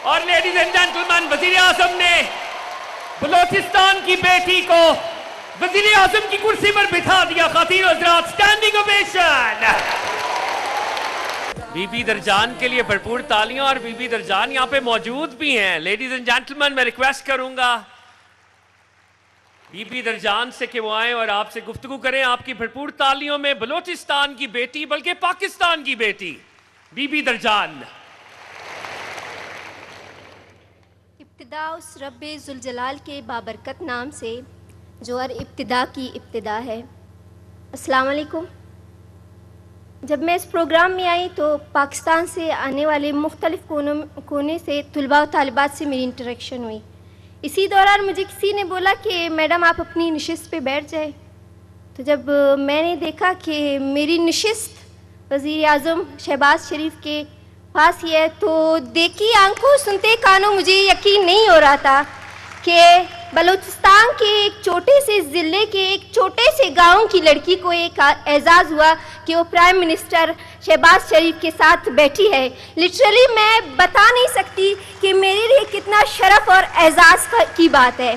اور ladies and gentleman وزیر اعظم نے بلوچستان کی بیٹی کو وزیر اعظم کی کرسی پر بٹھا دیا. خواتین و حضرات اسٹینڈنگ اوویشن. بی بی درجان کے لیے بھرپور تالیاں. اور بی بی درجان یہاں پہ موجود بھی ہیں. لیڈیز اینڈ جینٹلمین میں ریکویسٹ کروں گا بی بی درجان سے کہ وہ آئیں اور آپ سے گفتگو کریں. آپ کی بھرپور تالیوں میں بلوچستان کی بیٹی بلکہ پاکستان کی بیٹی بی بی درجان. ابتدا اس رب ذوالجلال کے بابرکت نام سے جو ہر ابتدا کی ابتدا ہے. السلام علیکم. جب میں اس پروگرام میں آئی تو پاکستان سے آنے والے مختلف کونے سے طلباء و طالبات سے میری انٹریکشن ہوئی. اسی دوران مجھے کسی نے بولا کہ میڈم آپ اپنی نشست پہ بیٹھ جائیں. تو جب میں نے دیکھا کہ میری نشست وزیر اعظم شہباز شریف کے پاس ہی ہے تو دیکھی آنکھوں سنتے کانوں مجھے یقین نہیں ہو رہا تھا کہ بلوچستان کے ایک چھوٹے سے ضلع کے ایک چھوٹے سے گاؤں کی لڑکی کو ایک اعزاز ہوا کہ وہ پرائم منسٹر شہباز شریف کے ساتھ بیٹھی ہے. لٹرلی میں بتا نہیں سکتی کہ میرے لیے کتنا شرف اور اعزاز کی بات ہے.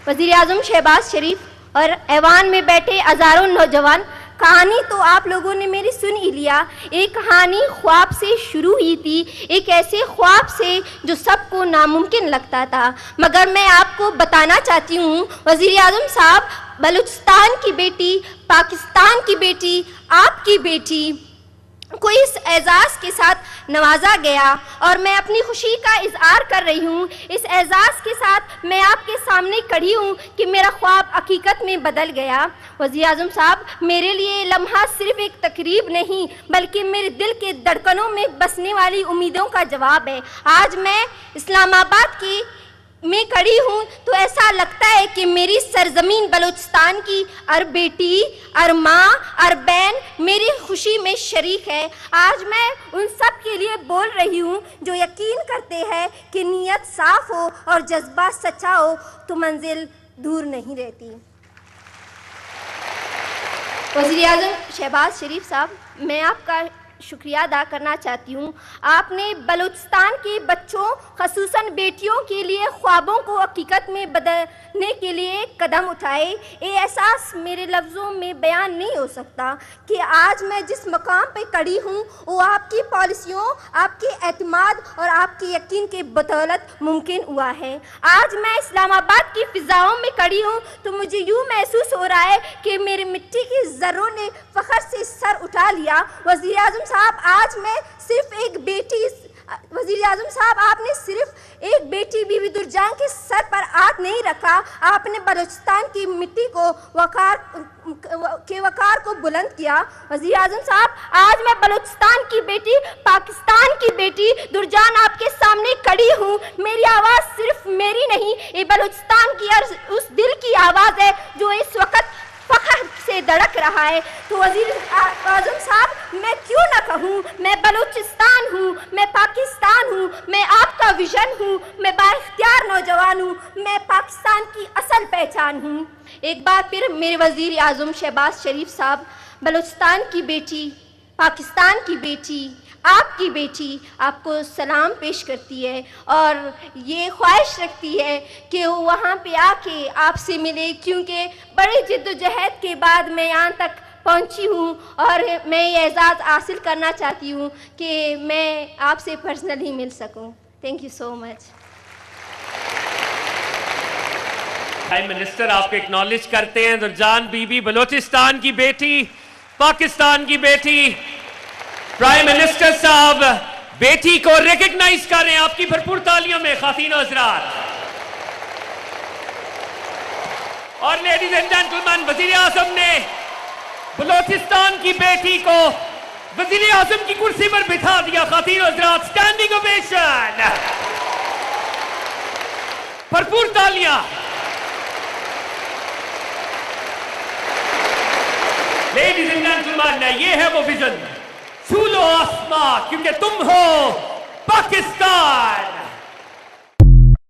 وزیر اعظم شہباز شریف اور ایوان میں بیٹھے ہزاروں نوجوان. کہانی تو آپ لوگوں نے میری سن ہی لیا. ایک کہانی خواب سے شروع ہوئی تھی, ایک ایسے خواب سے جو سب کو ناممکن لگتا تھا. مگر میں آپ کو بتانا چاہتی ہوں وزیر اعظم صاحب, بلوچستان کی بیٹی, پاکستان کی بیٹی, آپ کی بیٹی کو اس اعزاز کے ساتھ نوازا گیا اور میں اپنی خوشی کا اظہار کر رہی ہوں. اس اعزاز کے ساتھ میں آپ کے سامنے کھڑی ہوں کہ میرا خواب حقیقت میں بدل گیا. وزیر اعظم صاحب, میرے لیے لمحہ صرف ایک تقریب نہیں بلکہ میرے دل کے دھڑکنوں میں بسنے والی امیدوں کا جواب ہے. آج میں اسلام آباد کی میں کھڑی ہوں تو ایسا لگتا ہے کہ میری سرزمین بلوچستان کی ہر بیٹی, ہر ماں, ہر بہن میری خوشی میں شریک ہے. آج میں ان سب کے لیے بول رہی ہوں جو یقین کرتے ہیں کہ نیت صاف ہو اور جذبہ سچا ہو تو منزل دور نہیں رہتی. وزیر اعظم شہباز شریف صاحب, میں آپ کا شکریہ ادا کرنا چاہتی ہوں. آپ نے بلوچستان کے بچوں خصوصاً بیٹیوں کے لیے خوابوں کو حقیقت میں بدلنے کے لیے قدم اٹھائے. یہ احساس میرے لفظوں میں بیان نہیں ہو سکتا کہ آج میں جس مقام پہ کھڑی ہوں وہ آپ کی پالیسیوں, آپ کے اعتماد اور آپ کے یقین کے بدولت ممکن ہوا ہے. آج میں اسلام آباد کی فضاؤں میں کھڑی ہوں تو مجھے یوں محسوس ہو رہا ہے کہ میرے مٹی کی ذروں نے فخر سے سر اٹھا لیا. وزیر اعظم صاحب, آج میں صرف ایک بیٹی, وزیر اعظم صاحب آپ نے صرف ایک بیٹی بی بی درجان کے سر پر ہاتھ نہیں رکھا, آپ نے بلوچستان کی مٹی کو وقار کو بلند کیا. وزیر اعظم صاحب, آج میں بلوچستان کی بیٹی, پاکستان کی بیٹی درجان آپ کے سامنے کھڑی ہوں. میری آواز صرف میری نہیں, یہ بلوچستان کی اس دل کی آواز ہے جو اس وقت فخر سے دھڑک رہا ہے. تو وزیر اعظم صاحب, میں کیوں نہ کہوں میں بلوچستان ہوں, میں پاکستان ہوں, میں آپ کا ویژن ہوں, میں بااختیار نوجوان ہوں, میں پاکستان کی اصل پہچان ہوں. ایک بار پھر میرے وزیر اعظم شہباز شریف صاحب, بلوچستان کی بیٹی, پاکستان کی بیٹی, آپ کی بیٹی آپ کو سلام پیش کرتی ہے اور یہ خواہش رکھتی ہے کہ وہ وہاں پہ آ کے آپ سے ملے, کیونکہ بڑی جد و جہد کے بعد میں یہاں تک پہنچی ہوں اور میں یہ اعزاز حاصل کرنا چاہتی ہوں کہ میں آپ سے پرسنلی مل سکوں. Thank you so much. Prime minister آپ کو اکنالج کرتے ہیں. درجان بی بی بلوچستان کی بیٹی, پاکستان کی بیٹی. پرائم منسٹر صاحب بیٹی کو ریکگنائز کر رہے ہیں آپ کی بھرپور تالیوں میں خواتین و حضرات. اور لیڈیز اینڈ جینٹلمین وزیر اعظم نے بلوچستان کی بیٹی کو وزیر اعظم کی کرسی پر بٹھا دیا. خواتین و حضرات اسٹینڈنگ اوویشن, بھرپور تالیاں. لیڈیز اینڈ جینٹلمین, یہ ہے وہ ویژن, چھو لو آسمان کیونکہ تم ہو پاکستان.